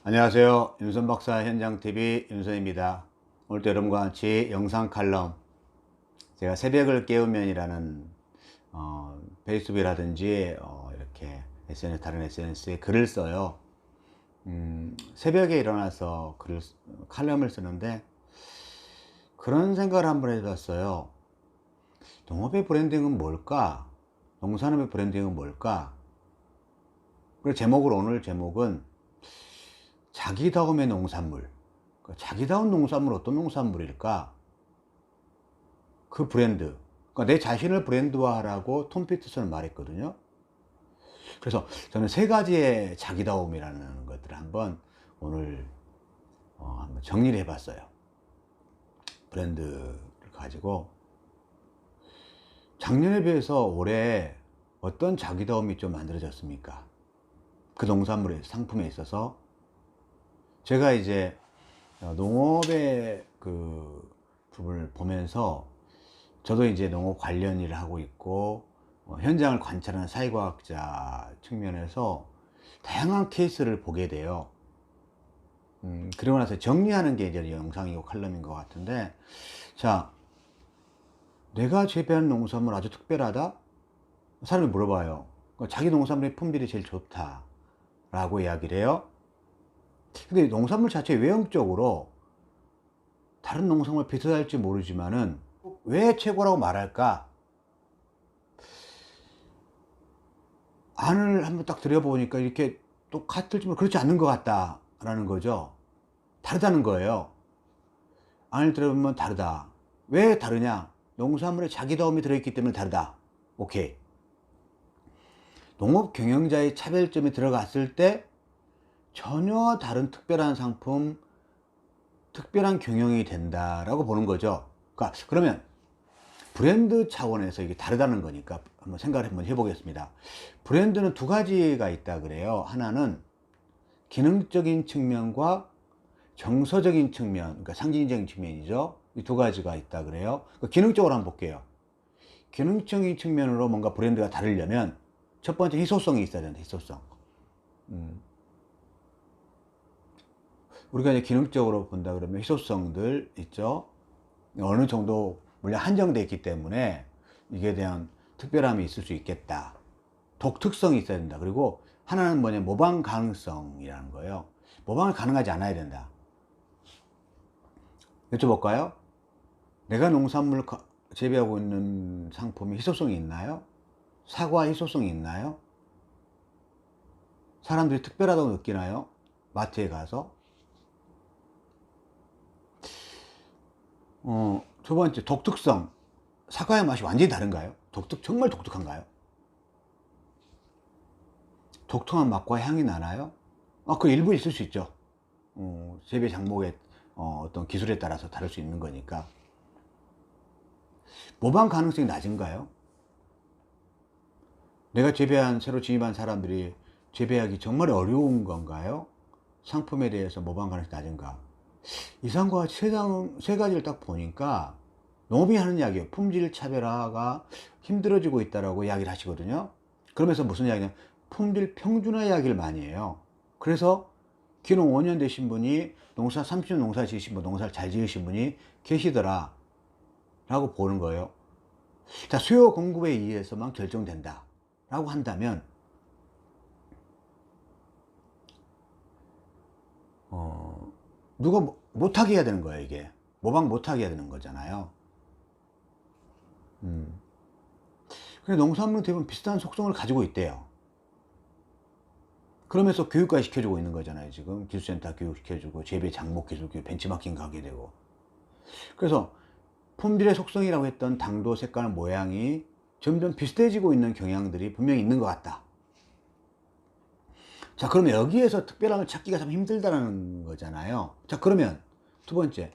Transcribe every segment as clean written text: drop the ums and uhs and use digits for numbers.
안녕하세요. 윤선박사 현장TV 윤선입니다. 오늘도 여러분과 같이 영상 칼럼, 제가 새벽을 깨우면이라는 페이스북이라든지 이렇게 SNS, 다른 SNS에 글을 써요. 새벽에 일어나서 칼럼을 쓰는데 그런 생각을 한번 해봤어요. 농업의 브랜딩은 뭘까? 농산업의 브랜딩은 뭘까? 그리고 오늘 제목은 자기다움의 농산물. 자기다운 농산물, 어떤 농산물일까? 그 브랜드. 그러니까 내 자신을 브랜드화하라고 톰 피터슨은 말했거든요. 그래서 저는 세 가지의 자기다움이라는 것들을 오늘 한번 정리를 해봤어요. 브랜드를 가지고 작년에 비해서 올해 어떤 자기다움이 좀 만들어졌습니까? 그 농산물의 상품에 있어서 제가 이제 농업의 그 부분을 보면서 저도 이제 농업 관련 일을 하고 있고 현장을 관찰하는 사회과학자 측면에서 다양한 케이스를 보게 돼요. 그리고 나서 정리하는 게 이제 영상이고 칼럼인 것 같은데, 자, 내가 재배한 농산물 아주 특별하다? 사람이 물어봐요. 자기 농산물의 품질이 제일 좋다 라고 이야기를 해요. 근데 농산물 자체 외형적으로 다른 농산물 비슷할지 모르지만은 왜 최고라고 말할까? 안을 한번 딱 들여보니까 이렇게 똑같을지만 그렇지 않는 것 같다라는 거죠. 다르다는 거예요. 안을 들여보면 다르다. 왜 다르냐? 농산물에 자기다움이 들어있기 때문에 다르다. 오케이. 농업 경영자의 차별점이 들어갔을 때 전혀 다른 특별한 상품, 특별한 경영이 된다라고 보는 거죠. 그러면 브랜드 차원에서 이게 다르다는 거니까 한번 생각을 해보겠습니다. 브랜드는 두 가지가 있다 그래요. 하나는 기능적인 측면과 정서적인 측면, 그러니까 상징적인 측면이죠. 이 두 가지가 있다 그래요. 기능적으로 한번 볼게요. 기능적인 측면으로 뭔가 브랜드가 다르려면 첫 번째 희소성이 있어야 된다. 희소성. 우리가 이제 기능적으로 본다 그러면 희소성들 있죠. 어느 정도 물론 한정되어 있기 때문에 이게 대한 특별함이 있을 수 있겠다. 독특성이 있어야 된다. 그리고 하나는 뭐냐, 모방 가능성이라는 거예요. 모방을 가능하지 않아야 된다. 여쭤볼까요? 내가 농산물 재배하고 있는 상품이 희소성이 있나요? 사과 희소성이 있나요? 사람들이 특별하다고 느끼나요? 마트에 가서. 두 번째, 독특성. 사과의 맛이 완전히 다른가요? 정말 독특한가요? 독특한 맛과 향이 나나요? 그 일부 있을 수 있죠. 재배 작목의 어떤 기술에 따라서 다를 수 있는 거니까. 모방 가능성이 낮은가요? 내가 새로 진입한 사람들이 재배하기 정말 어려운 건가요? 상품에 대해서 모방 가능성이 낮은가? 이상과 같이 세 가지를 딱 보니까 농업이 하는 이야기예요. 품질 차별화가 힘들어지고 있다라고 이야기를 하시거든요. 그러면서 무슨 이야기냐? 품질 평준화 이야기를 많이 해요. 그래서 기농 5년 되신 분이 농사 30년 농사 지으신 분, 농사를 잘 지으신 분이 계시더라 라고 보는 거예요. 자, 수요 공급에 의해서만 결정된다 라고 한다면 누가 못하게 해야 되는 거예요. 이게 모방 못하게 해야 되는 거잖아요. 근데 농산물은 대부분 비슷한 속성을 가지고 있대요. 그러면서 교육까지 시켜주고 있는 거잖아요. 지금 기술센터 교육 시켜주고 재배 장목 기술 교육 벤치마킹 가게 되고. 그래서 품질의 속성이라고 했던 당도, 색깔, 모양이 점점 비슷해지고 있는 경향들이 분명히 있는 것 같다. 자, 그러면 여기에서 특별함을 찾기가 참 힘들다는 거잖아요. 자, 그러면 두 번째,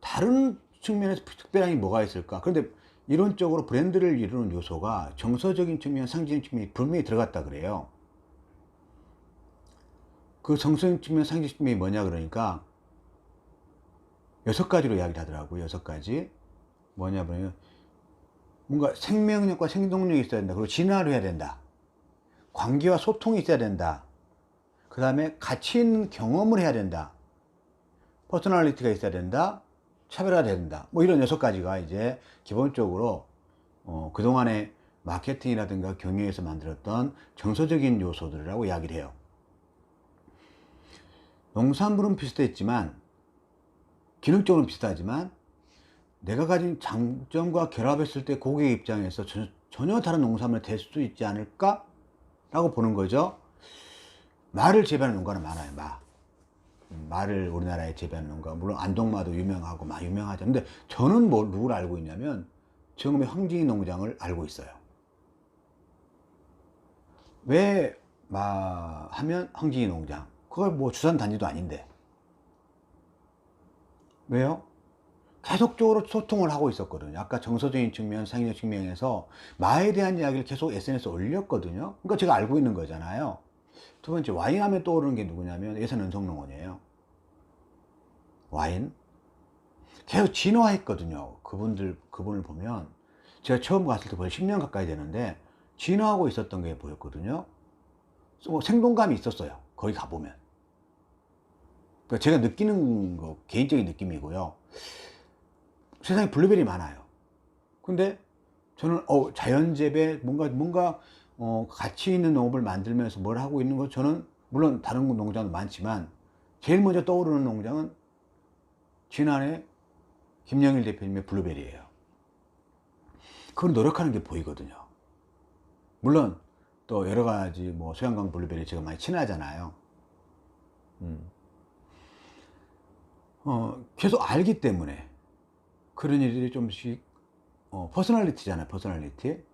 다른 측면에서 특별함이 뭐가 있을까? 그런데 이론적으로 브랜드를 이루는 요소가 정서적인 측면, 상징적인 측면이 분명히 들어갔다 그래요. 그 정서적인 측면, 상징적인 측면이 뭐냐 그러니까 6가지로 이야기를 하더라고요. 6가지. 뭐냐면 뭔가 생명력과 생동력이 있어야 된다. 그리고 진화를 해야 된다. 관계와 소통이 있어야 된다. 그 다음에 가치 있는 경험을 해야 된다. 퍼스널리티가 있어야 된다. 차별화가 된다. 뭐 이런 6가지가 이제 기본적으로 그동안의 마케팅이라든가 경영에서 만들었던 정서적인 요소들이라고 이야기를 해요. 농산물은 비슷했지만, 기능적으로는 비슷하지만, 내가 가진 장점과 결합했을 때 고객 입장에서 전혀 다른 농산물이 될 수도 있지 않을까? 라고 보는 거죠. 말을 재배하는 농가는 많아요. 말을 우리나라에 재배하는 농가, 물론 안동마도 유명하고 유명하죠. 근데 저는 누구를 알고 있냐면 지금의 황진이 농장을 알고 있어요. 왜 하면 황진이 농장, 그걸 뭐 주산 단지도 아닌데. 왜요? 계속적으로 소통을 하고 있었거든요. 아까 정서적인 측면, 상인적 측면에서 마에 대한 이야기를 계속 SNS에 올렸거든요. 그러니까 제가 알고 있는 거잖아요. 두 번째, 와인 하면 떠오르는 게 누구냐면 예산 은성농원이에요. 와인 계속 진화했거든요. 그분을 보면, 제가 처음 갔을 때 벌써 10년 가까이 되는데 진화하고 있었던 게 보였거든요. 뭐 생동감이 있었어요. 거기 가보면. 그러니까 제가 느끼는 거 개인적인 느낌이고요. 세상에 블루베리 많아요. 근데 저는 자연재배, 뭔가 가치 있는 농업을 만들면서 뭘 하고 있는 거, 저는 물론 다른 농장도 많지만 제일 먼저 떠오르는 농장은 지난해 김영일 대표님의 블루베리예요. 그걸 노력하는 게 보이거든요. 물론 또 여러 가지 뭐 소양강 블루베리 제가 많이 친하잖아요. 계속 알기 때문에 그런 일들이 좀씩 퍼스널리티잖아요. 퍼스널리티.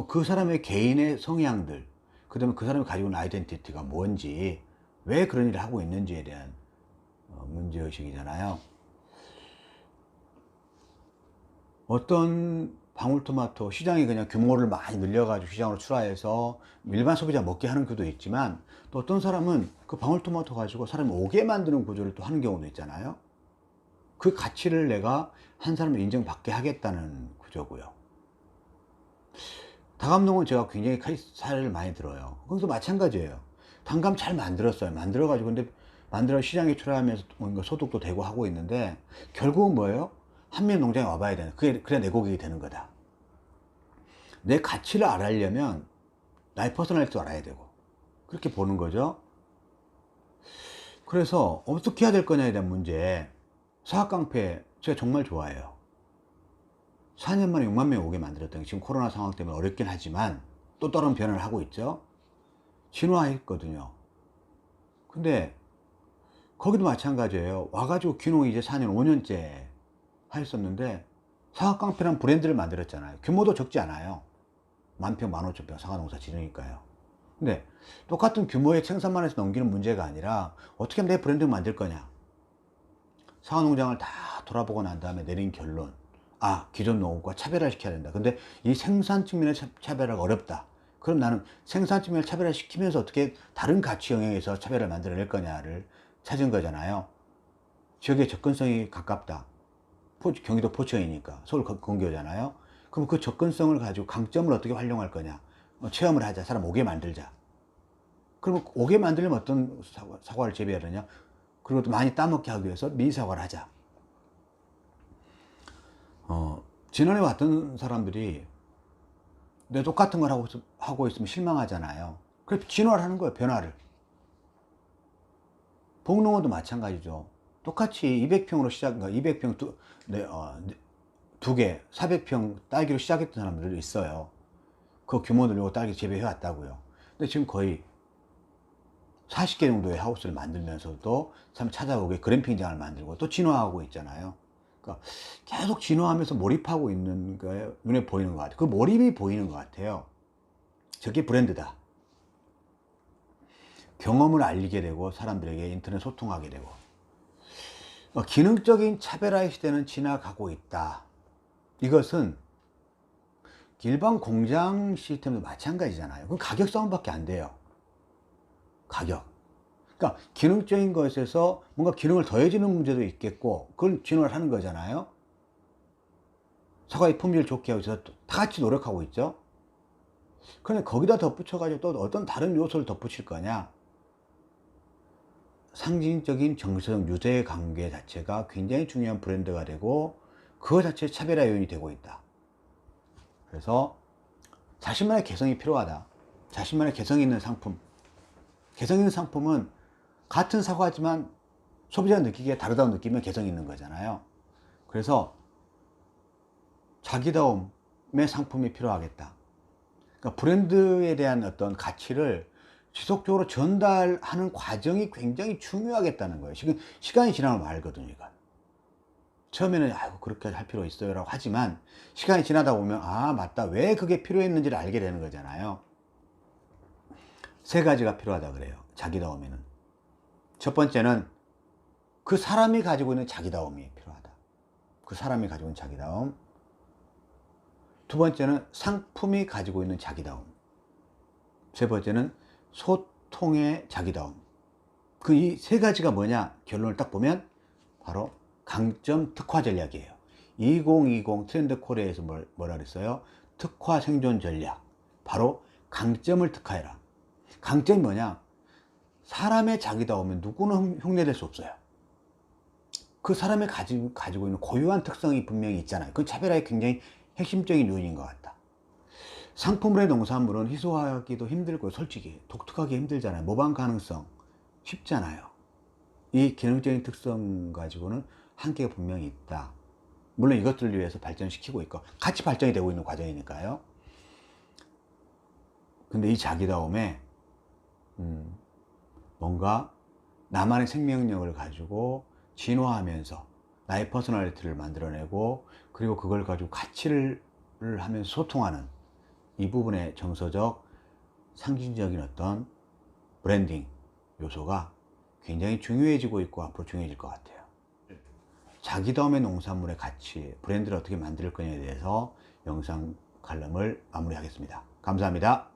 그 사람의 개인의 성향들, 그 다음에 그 사람이 가지고 있는 아이덴티티가 뭔지, 왜 그런 일을 하고 있는지에 대한 문제의식이잖아요. 어떤 방울토마토 시장이 그냥 규모를 많이 늘려가지고 시장으로 출하해서 일반 소비자 먹게 하는 구도 있지만, 또 어떤 사람은 그 방울토마토 가지고 사람이 오게 만드는 구조를 또 하는 경우도 있잖아요. 그 가치를 내가 한 사람을 인정받게 하겠다는 구조고요. 다감농은 제가 굉장히 사례를 많이 들어요. 거기서 마찬가지예요. 단감 잘 만들었어요. 만들어가지고, 근데 만들어 시장에 출하하면서 뭔가 소득도 되고 하고 있는데, 결국은 뭐예요? 한면 농장에 와봐야 되는, 그래 내 고객이 되는 거다. 내 가치를 알아려면 나의 퍼스널리티도 알아야 되고, 그렇게 보는 거죠. 그래서 어떻게 해야 될 거냐에 대한 문제, 사학깡패 제가 정말 좋아해요. 4년 만에 6만 명 오게 만들었던 게, 지금 코로나 상황 때문에 어렵긴 하지만 또 다른 변화를 하고 있죠. 진화했거든요. 근데 거기도 마찬가지예요. 와가지고 귀농 이제 4년 5년째 하였었는데, 사과깡패란 브랜드를 만들었잖아요. 규모도 적지 않아요. 10,000평, 15,000평 사과농사 지르니까요. 근데 똑같은 규모의 생산만 해서 넘기는 문제가 아니라, 어떻게 하면 내 브랜드를 만들 거냐. 사과농장을 다 돌아보고 난 다음에 내린 결론, 기존 농업과 차별화 시켜야 된다. 근데 이 생산 측면의 차별화가 어렵다. 그럼 나는 생산 측면을 차별화 시키면서 어떻게 다른 가치 영역에서 차별을 만들어낼 거냐를 찾은 거잖아요. 지역의 접근성이 가깝다. 경기도 포천이니까 서울 근교잖아요. 그럼 그 접근성을 가지고 강점을 어떻게 활용할 거냐. 체험을 하자. 사람 오게 만들자. 그러면 오게 만들려면 어떤 사과를 재배해야 되냐. 그리고 또 많이 따먹게 하기 위해서 미사과를 하자. 지난해 왔던 사람들이 내 똑같은 걸 하고 있으면 실망하잖아요. 그래서 진화를 하는 거예요. 변화를. 복농원도 마찬가지죠. 똑같이 200평으로 그러니까 200평 두 개, 400평 딸기로 시작했던 사람들이 있어요. 그 규모 늘리고 딸기 재배해 왔다고요. 근데 지금 거의 40개 정도의 하우스를 만들면서도 참 찾아오게 그램핑장을 만들고 또 진화하고 있잖아요. 그러니까 계속 진화하면서 몰입하고 있는 게 눈에 보이는 것 같아요. 그 몰입이 보이는 것 같아요. 저게 브랜드다. 경험을 알리게 되고 사람들에게 인터넷 소통하게 되고, 기능적인 차별화의 시대는 지나가고 있다. 이것은 일반 공장 시스템도 마찬가지잖아요. 그럼 가격 싸움밖에 안 돼요. 가격. 그러니까 기능적인 것에서 뭔가 기능을 더해지는 문제도 있겠고, 그걸 진화를 하는 거잖아요. 사과의 품질 좋게 하기 위해서 다 같이 노력하고 있죠. 그런데 거기다 덧붙여가지고 또 어떤 다른 요소를 덧붙일 거냐. 상징적인 정서적 유대 관계 자체가 굉장히 중요한 브랜드가 되고 그거 자체의 차별화 요인이 되고 있다. 그래서 자신만의 개성이 필요하다. 자신만의 개성 있는 상품. 개성 있는 상품은 같은 사과지만 소비자가 느끼기에 다르다고 느끼면 개성 있는 거잖아요. 그래서 자기다움의 상품이 필요하겠다. 그러니까 브랜드에 대한 어떤 가치를 지속적으로 전달하는 과정이 굉장히 중요하겠다는 거예요. 지금 시간이 지나면 알거든요, 이건. 처음에는 아이고 그렇게 할 필요 있어요 라고 하지만 시간이 지나다 보면 아 맞다 왜 그게 필요했는지를 알게 되는 거잖아요. 세 가지가 필요하다 그래요, 자기다움에는. 첫 번째는 그 사람이 가지고 있는 자기다움이 필요하다. 그 사람이 가지고 있는 자기다움. 두 번째는 상품이 가지고 있는 자기다움. 세 번째는 소통의 자기다움. 그 이 세 가지가 뭐냐 결론을 딱 보면 바로 강점 특화 전략이에요. 2020 트렌드 코리아에서 뭐라 그랬어요? 특화 생존 전략. 바로 강점을 특화해라. 강점이 뭐냐? 사람의 자기다움은 누구는 흉내낼 수 없어요. 그 사람이 가지고 있는 고유한 특성이 분명히 있잖아요. 그 차별화의 굉장히 핵심적인 요인인 것 같다. 상품물의 농산물은 희소하기도 힘들고 솔직히 독특하기 힘들잖아요. 모방 가능성 쉽잖아요. 이 기능적인 특성 가지고는 한계가 분명히 있다. 물론 이것들을 위해서 발전시키고 있고 같이 발전이 되고 있는 과정이니까요. 근데 이 자기다움에 뭔가 나만의 생명력을 가지고 진화하면서 나의 퍼스널리티를 만들어내고 그리고 그걸 가지고 가치를 하면서 소통하는 이 부분의 정서적 상징적인 어떤 브랜딩 요소가 굉장히 중요해지고 있고 앞으로 중요해질 것 같아요. 자기다움의 농산물의 가치, 브랜드를 어떻게 만들 거냐에 대해서 영상 칼럼을 마무리하겠습니다. 감사합니다.